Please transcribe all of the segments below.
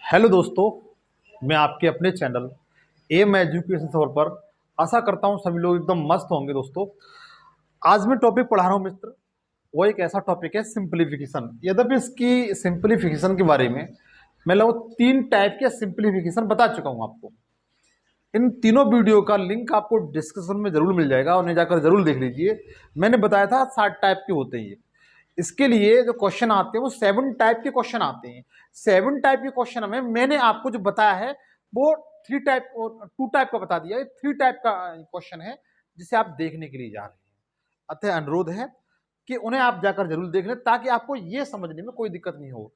Hello दोस्तों, मैं आपके अपने चैनल एम एजुकेशन सफर पर आशा करता हूं सभी लोग एकदम मस्त होंगे। दोस्तों, आज मैं टॉपिक पढ़ा रहा हूं मित्र। वो एक ऐसा टॉपिक है सिंप्लीफिकेशन। यद्यपि इसकी सिंप्लीफिकेशन के बारे में मैं लगभग 3 टाइप के सिंप्लीफिकेशन बता चुका हूं आपको। इन तीनों वीडियो का लिंक आपको डिस्क्रिप्शन में जरूर मिल जाएगा, उन्हें जाकर जरूर देख लीजिए। मैंने बताया था 7 टाइप के होते हैं ये। इसके लिए जो क्वेश्चन आते हैं वो 7 टाइप के क्वेश्चन आते हैं। 7 टाइप के क्वेश्चन में मैंने आपको जो बताया है वो 3 टाइप और 2 टाइप का बता दिया है। 3 टाइप का क्वेश्चन है जिसे आप देखने के लिए जा रहे हैं। अतः अनुरोध है कि उन्हें आप जाकर जरूर देख लें ताकि आपको ये समझने में कोई दिक्कत नहीं हो।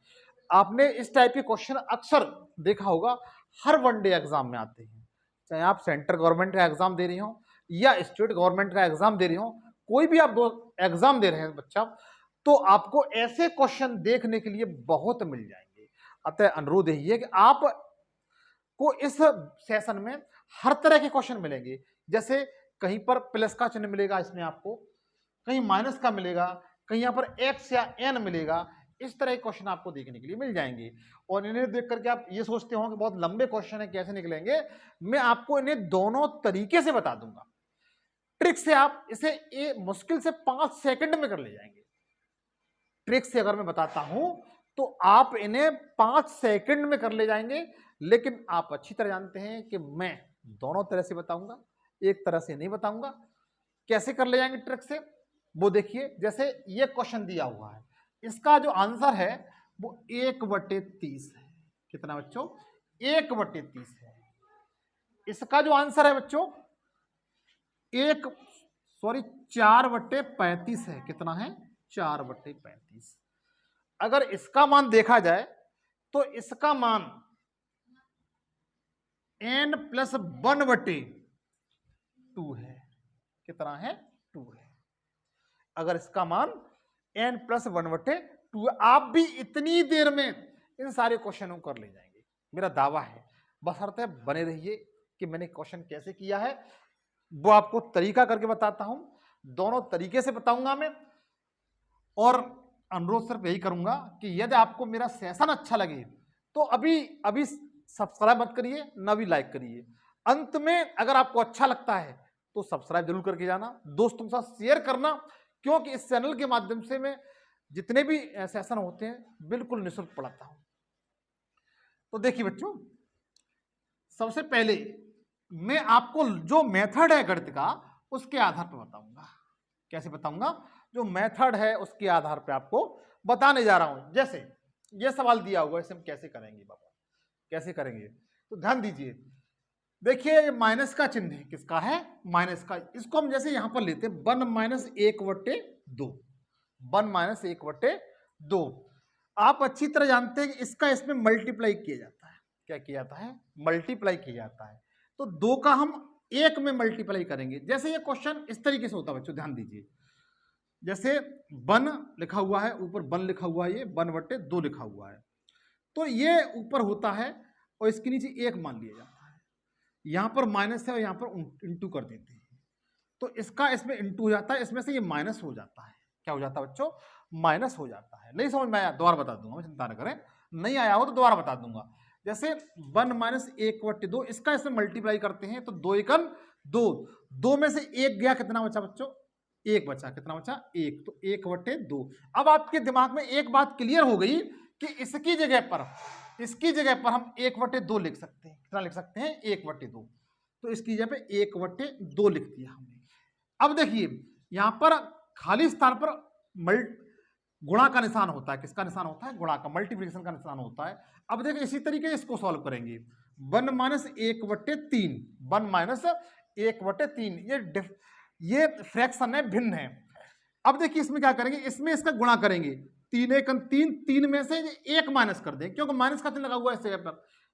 आपने इस टाइप के क्वेश्चन अक्सर देखा होगा, हर वनडे एग्जाम में आते हैं। चाहे आप सेंट्रल गवर्नमेंट का एग्जाम दे रही हो या स्टेट गवर्नमेंट का एग्जाम दे रही हो, कोई भी आप दो एग्जाम दे रहे हैं बच्चा, तो आपको ऐसे क्वेश्चन देखने के लिए बहुत मिल जाएंगे। अतः अनुरोध यही है कि आप को इस सेशन में हर तरह के क्वेश्चन मिलेंगे। जैसे कहीं पर प्लस का चिन्ह मिलेगा, इसमें आपको कहीं माइनस का मिलेगा, कहीं यहाँ पर एक्स या एन मिलेगा। इस तरह के क्वेश्चन आपको देखने के लिए मिल जाएंगे। और इन्हें देख करके आप ये सोचते हो कि बहुत लंबे क्वेश्चन है, कैसे निकलेंगे। मैं आपको इन्हें दोनों तरीके से बता दूंगा। ट्रिक से आप इसे मुश्किल से 5 सेकंड में कर ले जाएंगे। ट्रिक से अगर मैं बताता हूं तो आप इन्हें 5 सेकंड में कर ले जाएंगे। लेकिन आप अच्छी तरह जानते हैं कि मैं दोनों तरह से बताऊंगा, एक तरह से नहीं बताऊंगा। कैसे कर ले जाएंगे ट्रिक से, वो देखिए। जैसे ये क्वेश्चन दिया हुआ है, इसका जो आंसर है वो 1/30 है। कितना बच्चों? 1/30 है। इसका जो आंसर है बच्चों एक 4/35 है। कितना है? 4/35। अगर इसका मान देखा जाए तो इसका मान n+1/2 है। कितना है? 2 है। अगर इसका मान n+1/2 है, आप भी इतनी देर में इन सारे क्वेश्चनों को कर ले जाएंगे, मेरा दावा है। बशर्ते बने रहिए कि मैंने क्वेश्चन कैसे किया है वो आपको तरीका करके बताता हूं। दोनों तरीके से बताऊंगा मैं। और अनुरोध सिर्फ यही करूंगा कि यदि आपको मेरा सेशन अच्छा लगे तो अभी अभी सब्सक्राइब मत करिए, ना भी लाइक करिए। अंत में अगर आपको अच्छा लगता है तो सब्सक्राइब जरूर करके जाना, दोस्तों के साथ शेयर करना। क्योंकि इस चैनल के माध्यम से मैं जितने भी सेशन होते हैं बिल्कुल निःशुल्क पढ़ाता हूं। तो देखिए बच्चों, सबसे पहले मैं आपको जो मेथड है गणित का उसके आधार पर बताऊंगा। कैसे बताऊंगा? जो मेथड है उसके आधार पर आपको बताने जा रहा हूं। जैसे ये सवाल दिया हुआ है, इसे हम कैसे करेंगे बाबा, कैसे करेंगे? तो ध्यान दीजिए। देखिए ये माइनस का चिन्ह है, किसका है? माइनस का। इसको हम जैसे यहां पर लेते हैं 1-1/2, 1-1/2। आप अच्छी तरह जानते हैं कि इसका इसमें मल्टीप्लाई किया जाता है। क्या किया जाता है? मल्टीप्लाई किया जाता है। तो 2 का हम 1 में मल्टीप्लाई करेंगे। जैसे ये क्वेश्चन इस तरीके से होता है बच्चों, ध्यान दीजिए। जैसे 1 लिखा हुआ है, ऊपर 1 लिखा हुआ है, ये 1/2 लिखा हुआ है। तो ये ऊपर होता है और इसके नीचे 1 मान लिया जाता है। यहां पर माइनस है और यहां पर इंटू कर देते हैं। तो इसका इसमें इंटू हो जाता है, इसमें से ये माइनस हो जाता है। क्या हो जाता है बच्चों? माइनस हो जाता है। नहीं समझ में आया? दोबारा बता दूंगा, चिंता न करें। नहीं आया हो तो दोबारा बता दूंगा। जैसे 1-1/2, इसका इसमें मल्टीप्लाई करते हैं तो 2 × 2 में से 1 गया, कितना बचा बच्चों? 1 बचा। कितना बचा? 1। तो 1/2। अब आपके दिमाग में एक बात क्लियर हो गई कि इसकी जगह पर हम 1/2 लिख सकते हैं। कितना लिख सकते हैं? 1/2। तो इसकी जगह पे 1/2 लिख दिया हमने। अब देखिए यहां पर खाली स्थान पर गुणा का निशान होता है। किसका निशान होता है? गुणा का, मल्टीप्लिकेशन का निशान होता है। अब देखिए इसी तरीके से इसको सॉल्व करेंगे। 1-1/3, 1-1/3, ये फ्रैक्शन है, भिन्न है। अब देखिए इसमें क्या करेंगे, इसमें इसका गुणा करेंगे। 3 × 1 = 3, 3 में से 1 माइनस कर दें क्योंकि माइनस का चिन्ह लगा हुआ है इस जगह पर।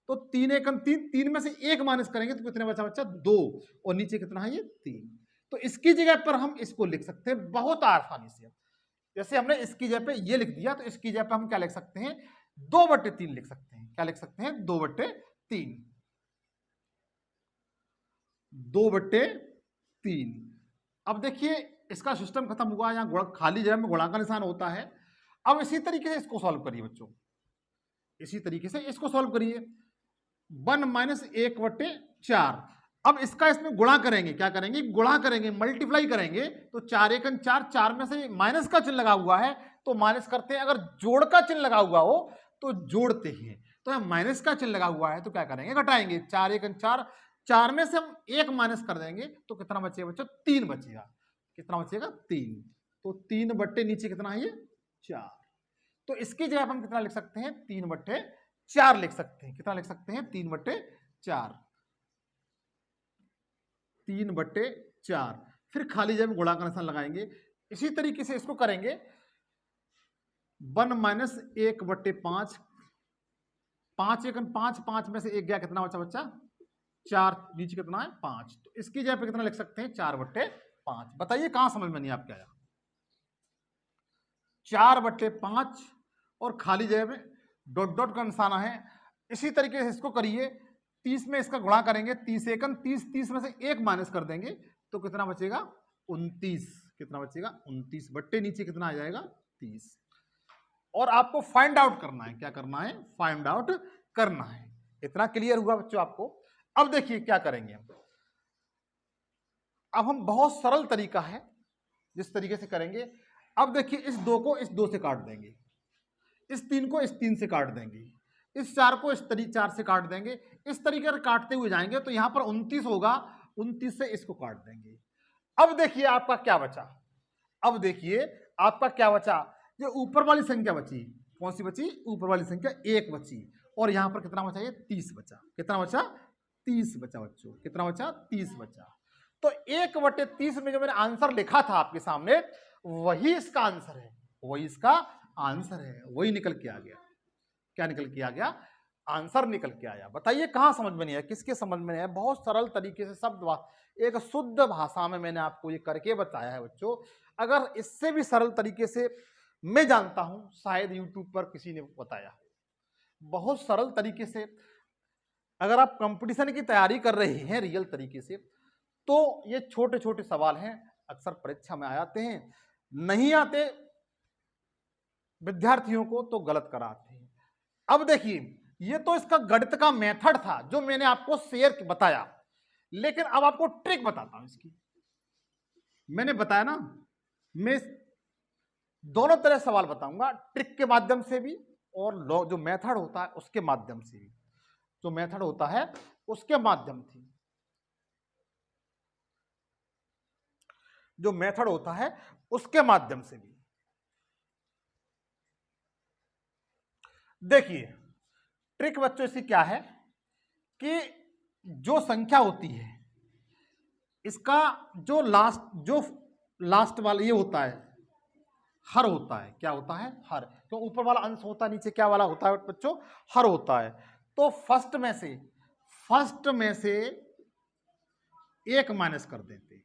तो 3 × 3, 3 में से 1 माइनस करेंगे तो कितने बचा बच्चा? 2। और नीचे कितना है? ये 3। तो इसकी जगह पर हम इसको लिख सकते हैं बहुत आसानी से। जैसे हमने इसकी जगह पे ये लिख दिया तो इसकी जगह पे हम क्या लिख सकते हैं? 2/3 लिख सकते हैं। क्या लिख सकते हैं? 2/3। 2/3। अब देखिए इसका सिस्टम खत्म हुआ। यहाँ खाली जगह में गुणा का निशान होता है। अब इसी तरीके से इसको सॉल्व करिए बच्चों। इसी तरीके से इसको सॉल्व करिए। 1 माइनस 1/4। अब इसका इसमें गुणा करेंगे, क्या करेंगे, गुणा करेंगे, मल्टीप्लाई करेंगे। तो 4 एकन 4, 4 में से माइनस का चिन्ह लगा हुआ है तो माइनस करते हैं। अगर जोड़ का चिन्ह लगा हुआ हो तो जोड़ते हैं। तो माइनस का चिन्ह लगा हुआ है तो क्या करेंगे, घटाएंगे। 4 एकन 4, 4 में से हम 1 माइनस कर देंगे तो कितना बचेगा बच्चों, 3 बचेगा। कितना बचेगा, 3। तो 3 बट्टे नीचे कितना है ये, 4। तो इसकी जगह हम कितना लिख सकते हैं, 3/4 लिख सकते हैं। कितना लिख सकते हैं, 3/4। 3/4। फिर खाली जगह में गुणा का निशान लगाएंगे। इसी तरीके से इसको करेंगे। 1 माइनस 1/5, 5 एकन 5, 5 में से 1 गया, कितना बचा बच्चा, 4। नीचे कितना है, 5। तो इसकी जगह पे कितना लिख सकते हैं, 4/5। बताइए कहां समझ में नहीं आपके आया, 4/5 और खाली जगह में डॉट डॉट का निशान है। इसी तरीके से इसको करिए। 30 में इसका गुणा करेंगे, 30 एकन 30, 30 में से 1 माइनस कर देंगे तो कितना बचेगा, 29। कितना बचेगा, 29 बट्टे नीचे कितना आ जाएगा, 30। और आपको फाइंड आउट करना है, क्या करना है, फाइंड आउट करना है। इतना क्लियर हुआ बच्चों आपको। अब देखिए क्या करेंगे हम। अब हम बहुत सरल तरीका है जिस तरीके से करेंगे। अब देखिए इस 2 को इस 2 से काट देंगे, इस 3 को इस 3 से काट देंगे, इस 4 को इस 4 से काट देंगे। इस तरीके से काटते हुए जाएंगे तो यहां पर 29 होगा, 29 से इसको काट देंगे। अब देखिए आपका क्या बचा, अब देखिए आपका क्या बचा, ये ऊपर वाली संख्या बची। कौन सी बची, ऊपर वाली संख्या 1 बची। और यहां पर कितना बचा, ये 30 बचा। कितना बचा, 30 बचा बच्चों। कितना बचा, 30 बचा। तो 1/30 में जो मैंने आंसर लिखा था आपके सामने, वही इसका आंसर है, वही इसका आंसर है, वही निकल के आ गया। क्या निकल के आ गया, आंसर निकल के आया। बताइए कहां समझ में नहीं आया, किसके समझ में नहीं आया। बहुत सरल तरीके से शब्द एक शुद्ध भाषा में मैंने आपको ये करके बताया है बच्चों। अगर इससे भी सरल तरीके से मैं जानता हूं, शायद यूट्यूब पर किसी ने बताया। बहुत सरल तरीके से अगर आप कंपटीशन की तैयारी कर रहे हैं रियल तरीके से, तो ये छोटे छोटे सवाल हैं, अक्सर परीक्षा में आ जाते हैं। नहीं आते विद्यार्थियों को तो गलत कराते हैं। अब देखिए ये तो इसका गणित का मेथड था जो मैंने आपको शेयर बताया, लेकिन अब आपको ट्रिक बताता हूं इसकी। मैंने बताया ना, मैं दोनों तरह सवाल बताऊंगा, ट्रिक के माध्यम से भी और जो मेथड होता है उसके माध्यम से भी। जो मेथड होता है उसके माध्यम से, जो मेथड होता है उसके माध्यम से भी। देखिए ट्रिक बच्चों इसकी क्या है कि जो संख्या होती है इसका जो लास्ट वाला ये होता है, हर होता है। क्या होता है, हर। तो ऊपर वाला अंश होता है, नीचे क्या वाला होता है बच्चों, हर होता है। तो फर्स्ट में से 1 माइनस कर देते हैं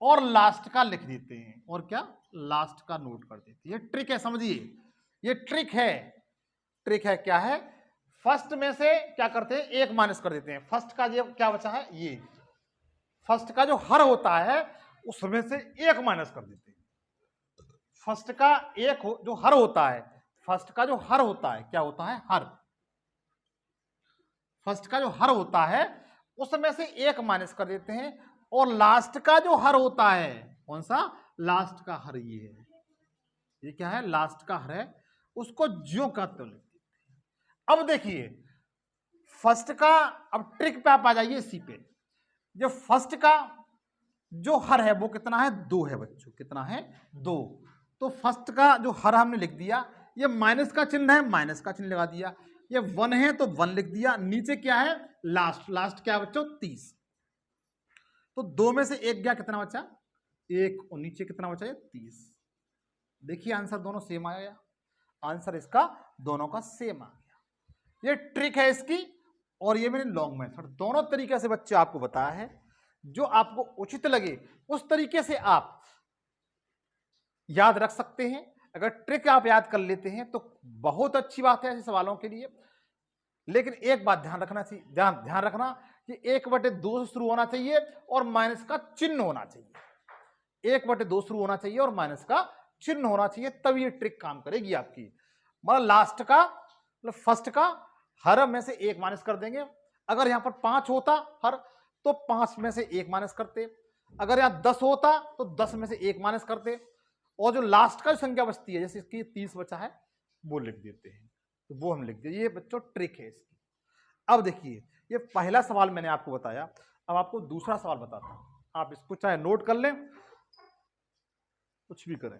और लास्ट का लिख देते हैं, और क्या, लास्ट का नोट कर देते हैं। ये ट्रिक है, समझिए ये ट्रिक है। ट्रिक है, क्या है, फर्स्ट में से क्या करते हैं, 1 माइनस कर देते हैं। फर्स्ट का ये क्या बचा है, ये फर्स्ट का जो हर होता है उसमें से 1 माइनस कर देते हैं। फर्स्ट का जो हर होता है, फर्स्ट का जो हर होता है, क्या होता है, हर। फर्स्ट का जो हर होता है उसमें से 1 माइनस कर देते हैं, और लास्ट का जो हर होता है, कौन सा, लास्ट का हर ये है। ये क्या है, लास्ट का हर है, उसको ज्यों का त्यों लिख देते हैं। अब देखिए फर्स्ट का, अब ट्रिक पे आप आ जाइए इसी पे। जो फर्स्ट का जो हर है वो कितना है, 2 है बच्चों। कितना है, 2। तो फर्स्ट का जो हर हमने लिख दिया, ये माइनस का चिन्ह है, माइनस का चिन्ह लगा दिया। ये 1 है तो 1 लिख दिया। नीचे क्या है, लास्ट क्या है बच्चों, 30। तो 2 में से 1 गया, कितना बचा, 1, और नीचे कितना बचा, 30। देखिए आंसर दोनों सेम आ गया, आंसर इसका दोनों का सेम आ गया। ये ट्रिक है इसकी, और ये मैंने लॉन्ग मेथड, दोनों तरीके से बच्चे आपको बताया है। जो आपको उचित लगे उस तरीके से आप याद रख सकते हैं। अगर ट्रिक आप याद कर लेते हैं तो बहुत अच्छी बात है ऐसे सवालों के लिए। लेकिन एक बात ध्यान रखना चाहिए, ध्यान रखना कि 1/2 से शुरू होना चाहिए और माइनस का चिन्ह होना चाहिए। 1/2 शुरू होना चाहिए और माइनस का चिन्ह होना चाहिए, तब ये ट्रिक काम करेगी आपकी। मतलब लास्ट का मतलब फर्स्ट का हर में से एक माइनस कर देंगे। अगर यहाँ पर 5 होता हर तो 5 में से एक माइनस करते, अगर यहाँ 10 होता तो 10 में से एक माइनस करते, और जो लास्ट का जो संख्या बचती है जैसे इसकी 30 बचा है वो लिख देते हैं, तो वो हम लिख दिए। ये बच्चों ट्रिक है इसकी। अब देखिए ये पहला सवाल मैंने आपको बताया, अब आपको दूसरा सवाल बताता हूं, आप इसको चाहे नोट कर लें कुछ भी करें।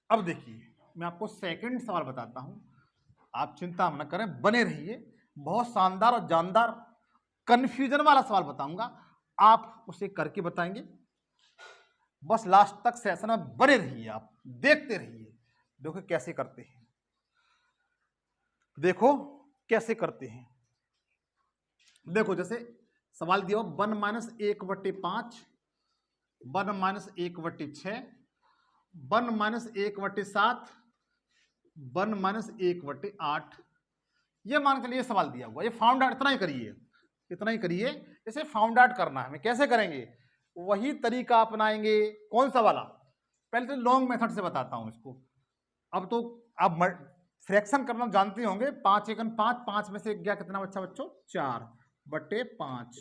अब देखिए मैं आपको सेकंड सवाल बताता हूं, आप चिंता न करें, बने रहिए, बहुत शानदार और जानदार कंफ्यूजन वाला सवाल बताऊंगा, आप उसे करके बताएंगे। बस लास्ट तक सेशन में बने रहिए, आप देखते रहिए। देखो कैसे करते हैं, देखो कैसे करते हैं। देखो जैसे सवाल दिया हो 1-1/5, 1-1/6, 1-1/7, 1-1/8, ये मान के लिए सवाल दिया हुआ। ये फाउंड आउट इतना ही करिए, इतना ही करिए। इसे फाउंड आउट करना है, हमें कैसे करेंगे, वही तरीका अपनाएंगे। कौन सा वाला, पहले तो लॉन्ग मेथड से बताता हूं इसको। अब तो आप फ्रैक्शन करना जानते होंगे, 5 एकन 5, 5 में से एक गया कितना बच्चा बच्चों 4/5,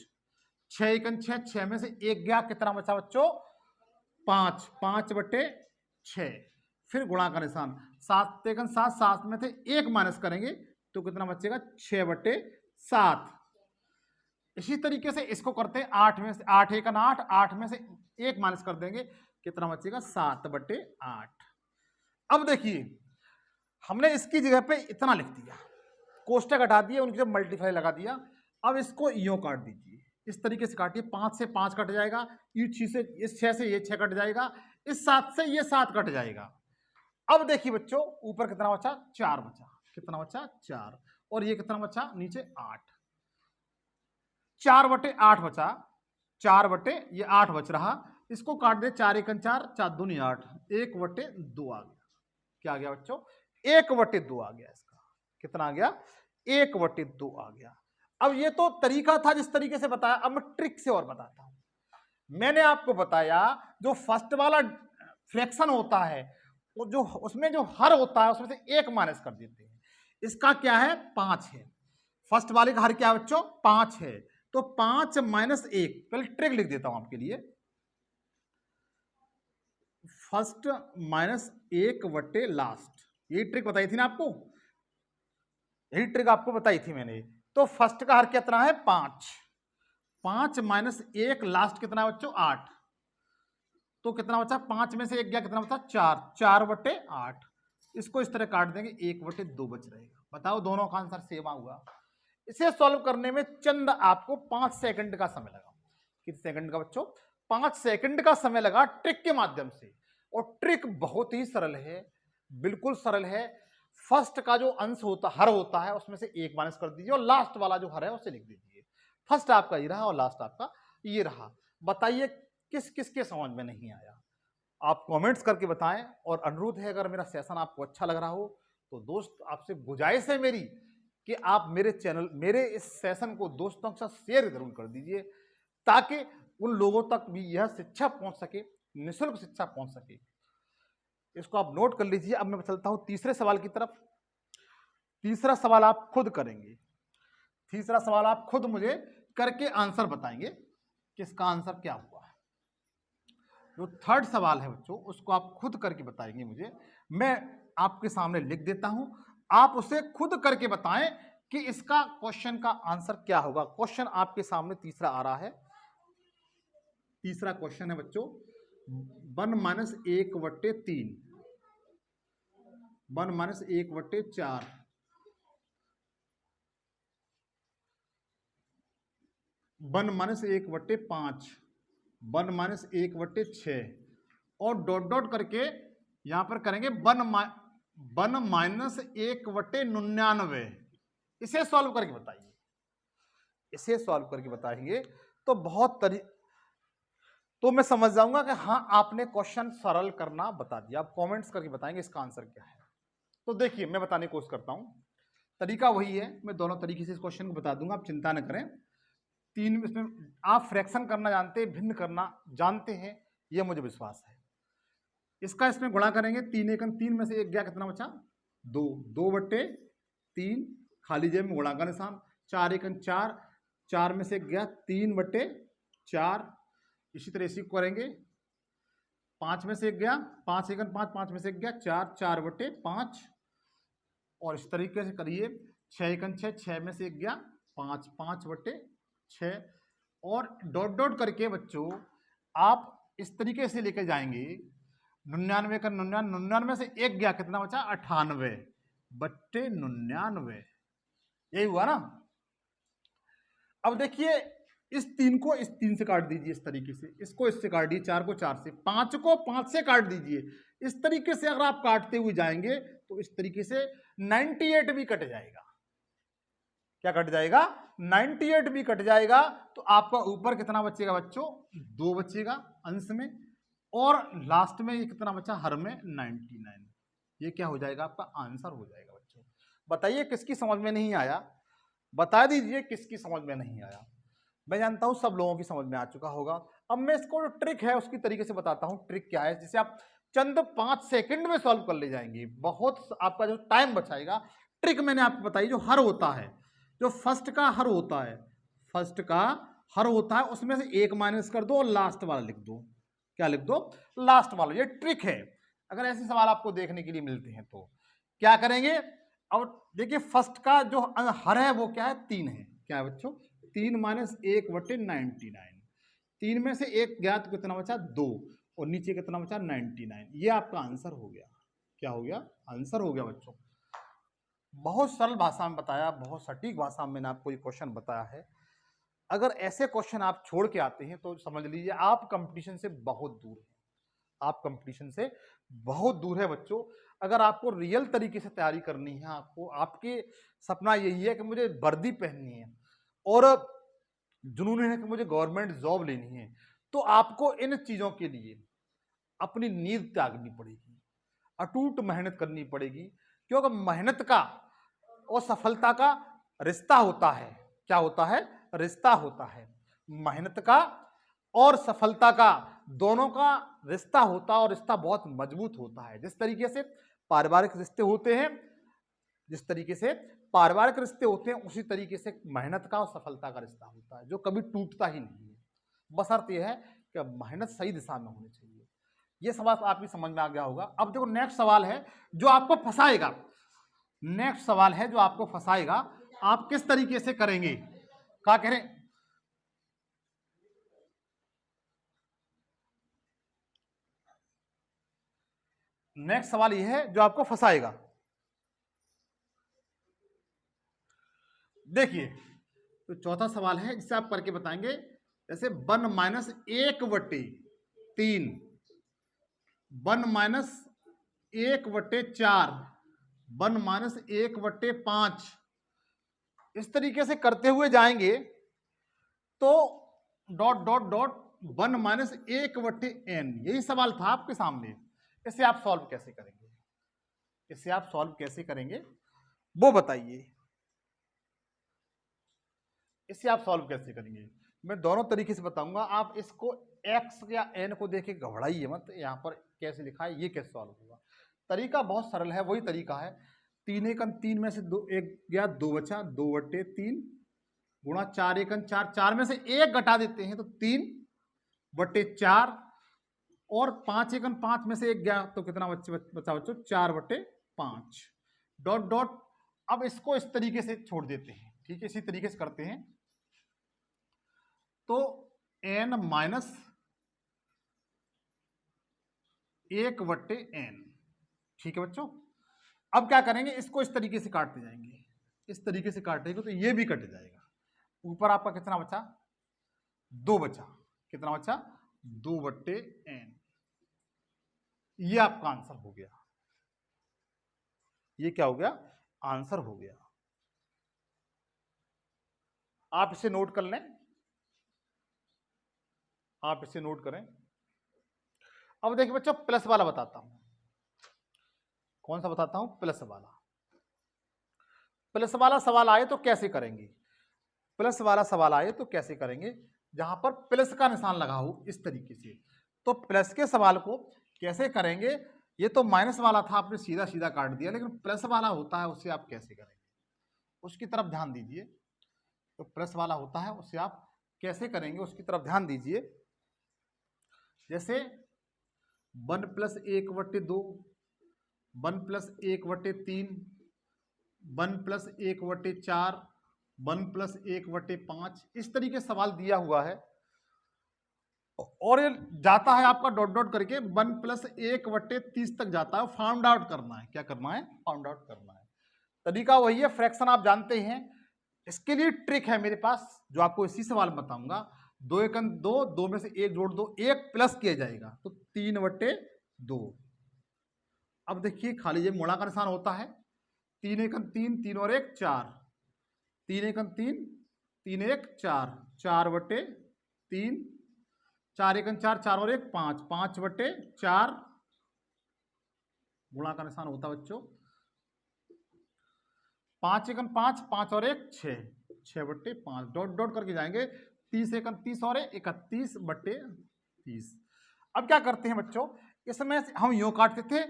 6 एकन 6, 6 में से एक गया कितना बचा बच्चों 5, 5/6, फिर गुणा का निशान, 7 एकन 7, 7 में से एक माइनस करेंगे तो कितना बचेगा 6/7। इसी तरीके से इसको करते हैं 8 में से 8 एकन 8, 8 में से एक माइनस कर देंगे कितना बचेगा 7/8। अब देखिए हमने इसकी जगह पे इतना लिख दिया, कोष्टक हटा दिए, उनकी जब मल्टीप्लाई लगा दिया। अब इसको यूं काट दीजिए, इस तरीके से काटिए, 5 से 5 कट जाएगा, इस 6 से ये 6 कट जाएगा, इस 7 से ये 7 कट जाएगा। अब देखिए बच्चों ऊपर कितना बचा 4 बचा, कितना बचा 4, और ये कितना बचा नीचे 8, 4/8 बचा, 4 ये 8 बच रहा, इसको काट दे, 4 एकन 4, 4 दूनी 8, 1/2 आ गया। क्या आ गया बच्चों 1/2 आ गया। इसका कितना आ गया 1/2 आ गया। अब ये तो तरीका था जिस तरीके से बताया, अब मैं ट्रिक से और बताता हूं। मैंने आपको बताया जो फर्स्ट वाला फ्रैक्शन होता है वो जो उसमें जो हर होता है उसमें से एक माइनस कर देते हैं। इसका क्या है 5 है, फर्स्ट वाले का हर क्या है बच्चों 5 है, तो 5 - 1, पहले ट्रिक लिख देता हूं आपके लिए, फर्स्ट -1 लास्ट, यही ट्रिक बताई थी ना आपको, यही ट्रिक आपको बताई थी मैंने। तो फर्स्ट का हर कितना है 5, 5 - 1 लास्ट कितना है बच्चों 8, तो कितना बचा 5 में से एक गया कितना बचा 4, 4/8, इसको इस तरह काट देंगे 1/2 बच रहेगा। बताओ दोनों का आंसर सेम हुआ। इसे सॉल्व करने में चंद आपको 5 सेकंड का समय लगा। कितने सेकंड का बच्चों 5 सेकंड का समय लगा ट्रिक के माध्यम से, और ट्रिक बहुत ही सरल है, बिल्कुल सरल है। फर्स्ट का जो अंश होता हर होता है उसमें से एक माइनस कर दीजिए और लास्ट वाला जो हर है उसे लिख दीजिए। फर्स्ट आपका ये रहा और लास्ट आपका ये रहा। बताइए किस किस के समझ में नहीं आया, आप कमेंट्स करके बताएं। और अनुरोध है अगर मेरा सेशन आपको अच्छा लग रहा हो तो दोस्त आपसे गुजारिश है मेरी कि आप मेरे इस सेशन को दोस्तों के साथ शेयर जरूर कर दीजिए, ताकि उन लोगों तक भी यह शिक्षा पहुंच सके, निःशुल्क शिक्षा पहुंच सके। इसको आप नोट कर लीजिए। अब मैं चलता हूं तीसरे सवाल की तरफ। तीसरा सवाल आप खुद करेंगे, तीसरा सवाल आप खुद मुझे करके आंसर बताएंगे कि इसका आंसर क्या हुआ है। जो थर्ड सवाल है बच्चों उसको आप खुद करके बताएंगे मुझे, मैं आपके सामने लिख देता हूं, आप उसे खुद करके बताएं कि इसका क्वेश्चन का आंसर क्या होगा। क्वेश्चन आपके सामने तीसरा आ रहा है। तीसरा क्वेश्चन है बच्चों 1 - 1/3, 1 - 1/4, 1 - 1/5, 1 - 1/6, और डॉट डॉट करके यहां पर करेंगे 1 - 1/99। इसे सॉल्व करके बताइए, इसे सॉल्व करके बताएंगे तो तो मैं समझ जाऊंगा कि हाँ आपने क्वेश्चन सरल करना बता दिया। आप कमेंट्स करके बताएंगे इसका आंसर क्या है। तो देखिए मैं बताने की कोशिश करता हूं, तरीका वही है, मैं दोनों तरीके से इस क्वेश्चन को बता दूंगा, आप चिंता न करें। तीन इसमें आप फ्रैक्शन करना जानते हैं, भिन्न करना जानते हैं, यह मुझे विश्वास है। इसका इसमें गुणा करेंगे, 3 एकम 3 में से एक गया कितना बचा 2, 2/3, 3, खाली जगह में गुणा का निशान, 4 एकन 4, 4 में से गया 3/4, इसी तरह इसी को करेंगे, 5 में से गया 5 एकन 5, 5 में से गया 4, 4/5, और इस तरीके से करिए 6 एकन 6, 6 में से गया 5, 5/6, और डॉट डॉट करके बच्चों आप इस तरीके से लेकर जाएंगे 99 का 99, 99 से एक गया कितना बचा 98/99, यही हुआ ना। अब देखिए इस 3 को इस 3 से काट दीजिए, इस तरीके से, इसको इससे काट दीजिए, 4 को 4 से, 5 को 5 से काट दीजिए, इस तरीके से अगर आप काटते हुए जाएंगे तो इस तरीके से 98 भी कट जाएगा। क्या कट जाएगा? 98 भी कट जाएगा। तो आपका ऊपर कितना बचेगा बच्चों? 2 बचेगा अंश में, और लास्ट में ये कितना बचा? हर में 99। ये क्या हो जाएगा? आपका आंसर हो जाएगा बच्चों। बताइए किसकी समझ में नहीं आया? बता दीजिए किसकी समझ में नहीं आया। मैं जानता हूं सब लोगों की समझ में आ चुका होगा। अब मैं इसको जो ट्रिक है उसकी तरीके से बताता हूं। ट्रिक क्या है जिसे आप चंद 5 सेकंड में सॉल्व कर ले जाएंगे, बहुत आपका जो टाइम बचाएगा। ट्रिक मैंने आपको बताई, जो हर होता है, जो फर्स्ट का हर होता है, फर्स्ट का हर होता है, उसमें से एक माइनस कर दो और लास्ट वाला लिख दो। क्या लिख दो? लास्ट वाला। ये ट्रिक है। अगर ऐसे सवाल आपको देखने के लिए मिलते हैं तो क्या करेंगे? अब देखिए फर्स्ट का जो हर है वो क्या है? 3 है। क्या है बच्चों? 3 - 1/99। 3 में से एक गया तो कितना बचा? 2, और नीचे कितना बचा? 99। ये आपका आंसर हो गया। क्या हो गया? आंसर हो गया बच्चों। बहुत सरल भाषा में बताया, बहुत सटीक भाषा में मैंने आपको ये क्वेश्चन बताया है। अगर ऐसे क्वेश्चन आप छोड़ के आते हैं तो समझ लीजिए आप कंपटीशन से बहुत दूर हैं। आप कंपटीशन से बहुत दूर है बच्चों। अगर आपको रियल तरीके से तैयारी करनी है, आपको, आपके सपना यही है कि मुझे वर्दी पहननी है और जुनून है कि मुझे गवर्नमेंट जॉब लेनी है, तो आपको इन चीजों के लिए अपनी नींद त्यागनी पड़ेगी, अटूट मेहनत करनी पड़ेगी। क्योंकि मेहनत का और सफलता का रिश्ता होता है। क्या होता है? रिश्ता होता है। मेहनत का और सफलता का दोनों का रिश्ता होता है, और रिश्ता बहुत मजबूत होता है। जिस तरीके से पारिवारिक रिश्ते होते हैं, जिस तरीके से पारिवारिक रिश्ते होते हैं, उसी तरीके से मेहनत का और सफलता का रिश्ता होता है, जो कभी टूटता ही नहीं है। बशर्ते यह है कि मेहनत सही दिशा में होनी चाहिए। यह सवाल आपकी समझ में आ गया होगा। अब देखो नेक्स्ट सवाल है जो आपको फंसाएगा। नेक्स्ट सवाल है जो आपको फंसाएगा। आप किस तरीके से करेंगे? क्या कह रहे हैं? नेक्स्ट सवाल यह है जो आपको फंसाएगा। देखिए तो चौथा सवाल है जिसे आप करके बताएंगे। जैसे 1 - 1/3, 1 - 1/4, 1 - 1/5, इस तरीके से करते हुए जाएंगे तो डॉट डॉट डॉट 1 - 1/n, यही सवाल था आपके सामने। इसे आप सॉल्व कैसे करेंगे? इसे आप सॉल्व कैसे करेंगे वो बताइए। इसे आप सॉल्व कैसे करेंगे? मैं दोनों तरीके से बताऊंगा। आप इसको x या n को देख के घबराइए मत, यहाँ पर कैसे लिखा है ये कैसे सॉल्व होगा। तरीका बहुत सरल है, वही तरीका है। 3 एकन 3 में से 2 एक गया 2 बचा, 2/3 गुणा 4 एकन 4, 4 में से एक घटा देते हैं तो 3/4, और 5 एकन 5 में से एक गया तो कितना बचा बच्चों? 4/5 डॉट डॉट। अब इसको इस तरीके से छोड़ देते हैं, ठीक है, इसी तरीके से करते हैं तो n - 1/n, ठीक है बच्चों। अब क्या करेंगे? इसको इस तरीके से काटते जाएंगे, इस तरीके से काटेंगे तो ये भी कट जाएगा। ऊपर आपका कितना बचा? 2 बचा। कितना बचा? 2/n। ये आपका आंसर हो गया। ये क्या हो गया? आंसर हो गया। आप इसे नोट कर लें, आप इसे नोट करें। अब देखिए बच्चों प्लस वाला बताता हूं। कौन सा बताता हूं? प्लस वाला। प्लस वाला सवाल आए तो कैसे करेंगे? प्लस वाला सवाल आए तो कैसे करेंगे? जहां पर प्लस का निशान लगा हो इस तरीके से। तो प्लस के सवाल को कैसे करेंगे? ये तो माइनस वाला था, आपने सीधा सीधा काट दिया, लेकिन प्लस वाला होता है उसे आप कैसे करेंगे? उसकी तरफ ध्यान दीजिए। तो प्लस वाला होता है उसे आप कैसे करेंगे उसकी तरफ ध्यान दीजिए। जैसे 1+1/2, 1+1/3, 1+1/4, 1+1/5, इस तरीके से सवाल दिया हुआ है और ये जाता है आपका डॉट डॉट करके 1+1/30 तक जाता है। फाउंड आउट करना है, क्या करना है? फाउंड आउट करना है। तरीका वही है, फ्रैक्शन आप जानते हैं। इसके लिए ट्रिक है मेरे पास जो आपको इसी सवाल में बताऊंगा। 2 एकम 2, 2 में से 1 जोड़ दो, 1 प्लस किया जाएगा तो 3/2। अब देखिए खाली ये मुड़ा का निशान होता है। 3 एकम 3, 3 और 1 4, 3 एकम 3, 3 1 4, 4/3, 4 एकम 4, 4 और 1 5, 5/4, गुणा का निशान होता है बच्चों। 5 एकम 5, 5 और 1 6, 6/5, डॉट डॉट करके जाएंगे। 30 एकम 30 और 31/30। अब क्या करते हैं बच्चों, इसमें हम यूं काटते थे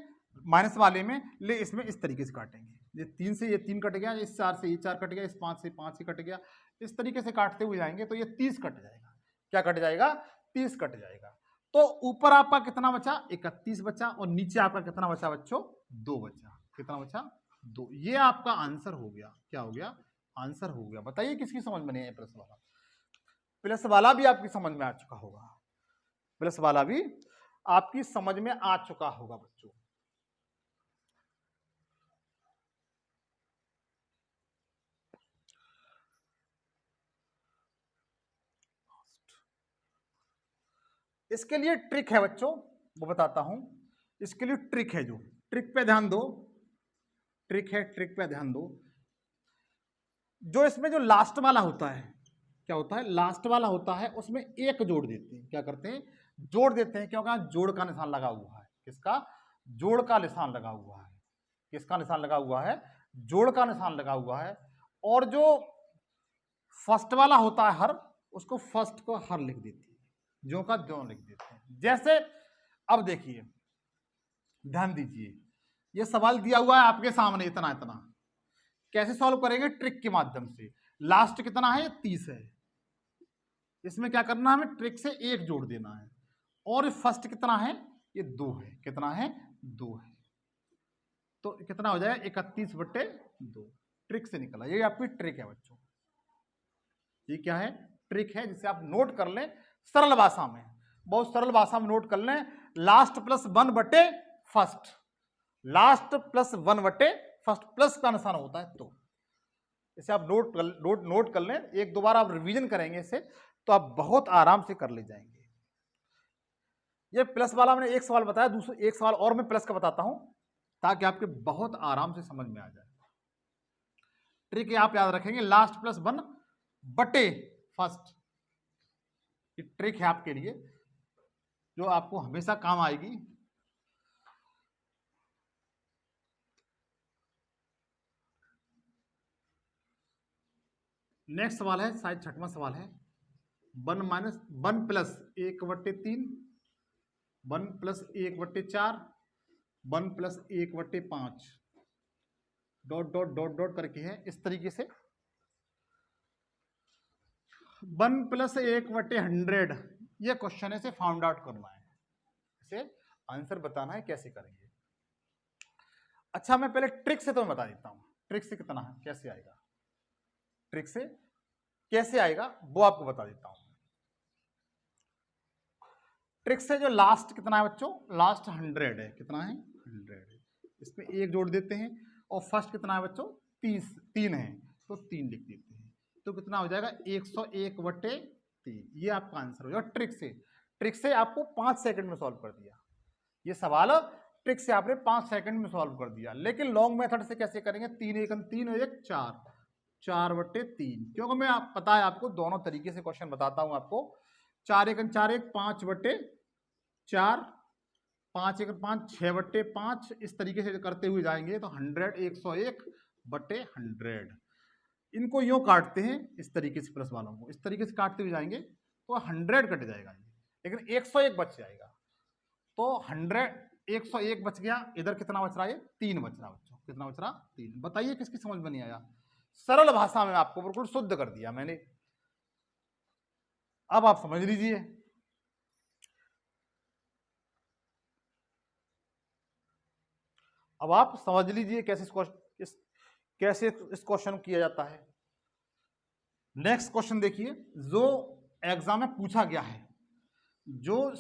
माइनस वाले में, ले इसमें इस तरीके से काटेंगे। ये 3 से ये 3 कट गया, इस 4 से ये 4 कट गया, इस 5 से 5 ही कट गया। इस तरीके से काटते हुए जाएंगे तो ये 30 कट जाएगा। क्या कट जाएगा? 30 कट जाएगा। तो ऊपर आपका कितना बचा? 31 बचा और नीचे आपका कितना बचा बच्चों? 2 बचा। कितना बचा? 2। ये आपका आंसर हो गया। क्या हो गया? आंसर हो गया। बताइए किसकी समझ में नहीं है? प्लस वाला। प्लस वाला भी आपकी समझ में आ चुका होगा। प्लस वाला भी आपकी समझ में आ चुका होगा बच्चों। इसके लिए ट्रिक है बच्चों, वो बताता हूं। इसके लिए ट्रिक है, जो ट्रिक पे ध्यान दो। ट्रिक है, ट्रिक पे ध्यान दो। जो इसमें जो लास्ट वाला होता है, क्या होता है? लास्ट वाला होता है, उसमें एक जोड़ देते हैं। क्या करते हैं? जोड़ देते हैं, क्योंकि जोड़ का निशान लगा हुआ है। किसका? जोड़ का निशान लगा हुआ है। किसका निशान लगा हुआ है? जोड़ का निशान लगा हुआ है। और जो फर्स्ट वाला होता है हर, उसको फर्स्ट को हर लिख देती है, जो का जो लिख देते हैं। जैसे अब देखिए, ध्यान दीजिए, ये सवाल दिया हुआ है आपके सामने इतना इतना। कैसे सॉल्व करेंगे? ट्रिक के माध्यम से। लास्ट कितना है? 30 है। इसमें क्या करना है? हमें ट्रिक से 1 जोड़ देना है। और फर्स्ट कितना है? ये 2 है। कितना है? 2 है। तो कितना हो जाएगा? 31/2। ट्रिक से निकला। ये आपकी ट्रिक है बच्चों। ये क्या है? ट्रिक है, जिसे आप नोट कर लें सरल भाषा में। बहुत सरल भाषा में नोट कर लें। Last plus 1/1, last plus 1/1, plus का निशान होता है। तो इसे आप नोट कर लें। एक दो बार आप रिवीजन करेंगे इसे, तो आप बहुत आराम से कर ले जाएंगे। ये प्लस वाला मैंने एक सवाल बताया, दूसरा एक सवाल और मैं प्लस का बताता हूं, ताकि आपके बहुत आराम से समझ में आ जाए। ट्रिक आप याद रखेंगे, लास्ट प्लस 1/1। ये ट्रिक है आपके लिए, जो आपको हमेशा काम आएगी। नेक्स्ट सवाल है, शायद 6वां सवाल है। 1+1/3, 1+1/4, 1+1/5, डॉट डॉट डॉट डॉट करके है इस तरीके से। 1+1/100, ये क्वेश्चन है, इसे फाउंड आउट करना है, इसे आंसर बताना है। कैसे करेंगे? अच्छा, मैं पहले ट्रिक से तो मैं बता देता हूं। ट्रिक से कितना है, कैसे आएगा, ट्रिक से कैसे आएगा वो आपको बता देता हूं। ट्रिक से जो लास्ट कितना है बच्चों? लास्ट 100 है। कितना है? 100 है। इसमें 1 जोड़ देते हैं। और फर्स्ट कितना है बच्चों? 3 है, तो 3 लिख देते हैं। तो कितना हो जाएगा? 101/3। ये आपका आंसर हो जाएगा ट्रिक से। ट्रिक से आपको 5 सेकंड में सॉल्व कर दिया ये सवाल। ट्रिक से आपने 5 सेकंड में सॉल्व कर दिया। लेकिन लॉन्ग मेथड से कैसे करेंगे? 3 एकम 3 और 1 4, 4/3। क्योंकि मैं पता है आपको, दोनों तरीके से क्वेश्चन बताता हूं आपको। 4 एकम 4 1 5/4, 5 एकम 5 6/5। इस तरीके से करते हुए जाएंगे तो 100, 101/100। इनको यूं काटते हैं इस तरीके से, प्लस वालों को इस तरीके से काटते हुए जाएंगे तो 100 कट जाएगा, लेकिन 101 बच जाएगा। तो 100, 101 बच गया। इधर कितना बच रहा है? 3 बच रहा बच्चों। कितना बच रहा? 3। बताइए किसकी समझ में नहीं आया? सरल भाषा में आपको बिल्कुल शुद्ध कर दिया मैंने। अब आप समझ लीजिए, अब आप समझ लीजिए कैसे कैसे इस क्वेश्चन किया जाता है। नेक्स्ट क्वेश्चन देखिए, जो एग्जाम में पूछा गया है, जो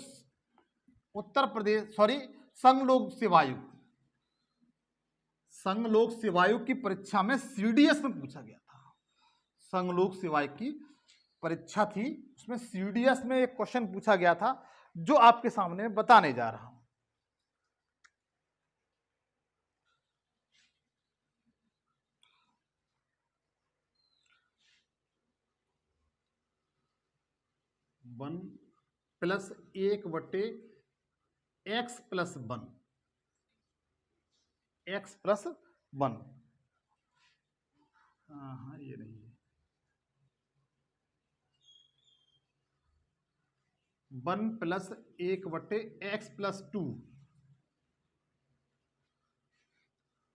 उत्तर प्रदेश संघ लोक सेवा आयोग की परीक्षा में सीडीएस में पूछा गया था। संघ लोक सेवा आयोग की परीक्षा थी, उसमें सीडीएस में एक क्वेश्चन पूछा गया था जो आपके सामने बताने जा रहा हूं। वन प्लस 1/x+1 x+1, हाँ ये नहीं है, 1 + 1/x+2,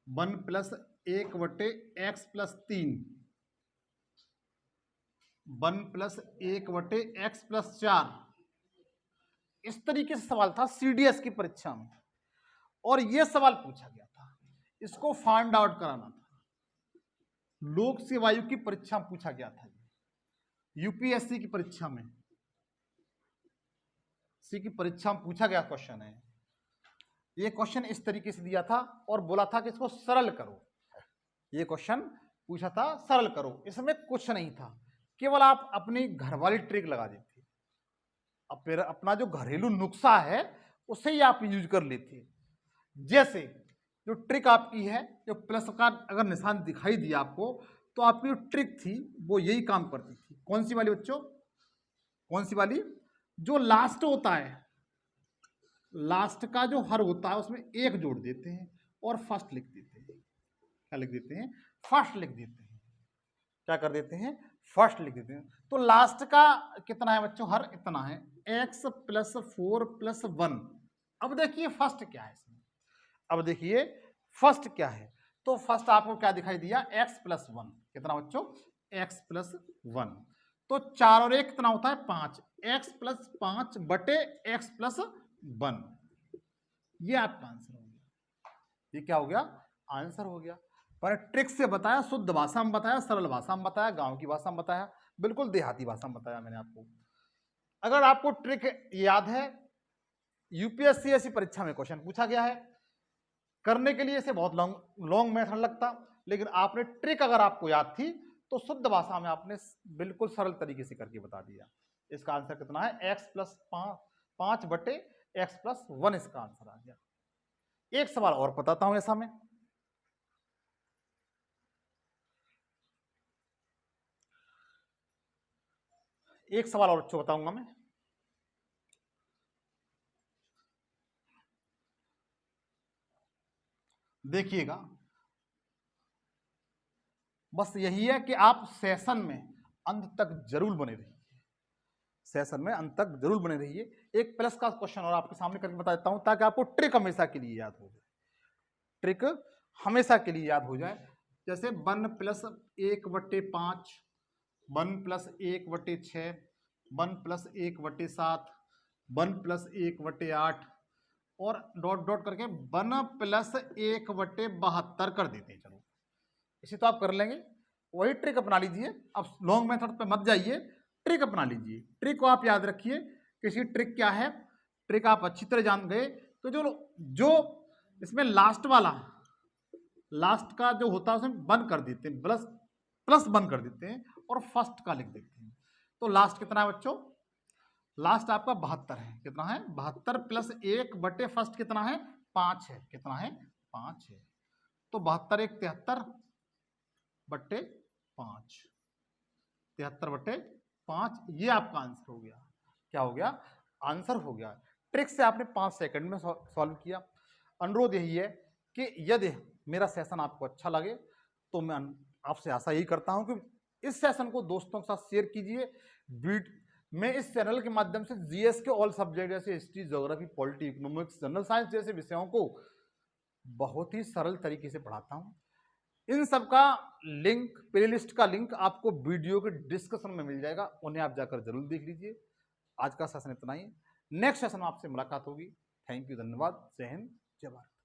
1 + 1/x+3, 1 + 1/x+4। इस तरीके से सवाल था सीडीएस की परीक्षा में, और यह सवाल पूछा गया था, इसको फाइंड आउट कराना था। लोक सेवा आयोग की परीक्षा में पूछा गया था, यूपीएससी की परीक्षा में, सी की परीक्षा में पूछा गया क्वेश्चन है। ये क्वेश्चन इस तरीके से दिया था और बोला था कि इसको सरल करो। ये क्वेश्चन पूछा था सरल करो, इसमें कुछ नहीं था, केवल आप अपनी घरवाली ट्रिक लगा देते, अब फिर अपना जो घरेलू नुस्खा है उसे ही आप यूज कर लेते। जैसे जो ट्रिक आपकी है, जो प्लस का अगर निशान दिखाई दिया आपको, तो आपकी जो ट्रिक थी वो यही काम करती थी। कौन सी वाली बच्चों, कौन सी वाली? जो लास्ट होता है, लास्ट का जो हर होता है उसमें एक जोड़ देते हैं और फर्स्ट लिख देते हैं। क्या लिख देते हैं? फर्स्ट लिख देते हैं। क्या कर देते हैं? फर्स्ट लिख देते हैं। तो लास्ट का कितना है बच्चों? हर इतना है, x+4+1। अब देखिए फर्स्ट क्या है इसमें, अब देखिए फर्स्ट क्या है, तो फर्स्ट आपको क्या दिखाई दिया? x+1। कितना बच्चों? x+1। तो 4 और 1 कितना होता है? 5, x+5/x+1। ये आपका आंसर हो गया। ये क्या हो गया? आंसर हो गया। पर ट्रिक से बताया, शुद्ध भाषा में बताया, सरल भाषा में बताया, गांव की भाषा में बताया, बिल्कुल देहाती भाषा में बताया मैंने आपको। अगर आपको ट्रिक याद है, यूपीएससी ऐसी परीक्षा में क्वेश्चन पूछा गया है, करने के लिए इसे बहुत लॉन्ग मेथड लगता, लेकिन आपने ट्रिक अगर आपको याद थी तो शुद्ध भाषा में आपने बिल्कुल सरल तरीके से करके बता दिया। इसका आंसर कितना है? x+5/x+1 इसका आंसर आ गया। एक सवाल और बताता हूं ऐसा में, एक सवाल और अच्छो बताऊंगा मैं। देखिएगा, बस यही है कि आप सेशन में अंत तक जरूर बने रहिए, सेशन में अंत तक जरूर बने रहिए। एक प्लस का क्वेश्चन और आपके सामने करके बता देता हूं ताकि आपको ट्रिक हमेशा के लिए याद हो जाए, ट्रिक हमेशा के लिए याद हो जाए। जैसे 1 + 1/5, 1 + 1/6, 1 + 1/7, 1 + 1/8 और डॉट डॉट करके 1 + 1/72 कर देते हैं। चलो इसे तो आप कर लेंगे, वही ट्रिक अपना लीजिए। अब लॉन्ग मेथड पे मत जाइए, ट्रिक अपना लीजिए। ट्रिक को आप याद रखिए, किसी ट्रिक क्या है, ट्रिक आप अच्छी तरह जान गए तो जो जो इसमें लास्ट वाला, लास्ट का जो होता है उसमें बंद कर देते हैं, प्लस बंद कर देते हैं और फर्स्ट का लिख देते हैं। तो लास्ट कितना है बच्चों? लास्ट आपका 72 है। कितना है? 72 + 1 फर्स्ट कितना है? 5 है। कितना है? 5 है। तो 72 × 1 = 73/5, 73/5। ये आपका आंसर हो गया। क्या हो गया? आंसर हो गया। ट्रिक से आपने 5 सेकंड में सॉल्व किया। अनुरोध यही है कि यदि मेरा सेशन आपको अच्छा लगे तो मैं आपसे आशा यही करता हूं कि इस सेशन को दोस्तों के साथ शेयर कीजिए। मैं इस चैनल के माध्यम से जीएस के ऑल सब्जेक्ट जैसे history, geography, polity, economics, general science जैसे विषयों को बहुत ही सरल तरीके से पढ़ाता हूं। इन सब का लिंक, प्लेलिस्ट का लिंक आपको वीडियो के डिस्क्रिप्शन में मिल जाएगा, उन्हें आप जाकर जरूर देख लीजिए। आज का सेशन इतना ही, नेक्स्ट सेशन में आपसे मुलाकात होगी। थैंक यू, धन्यवाद, जय हिंद, जय भारत।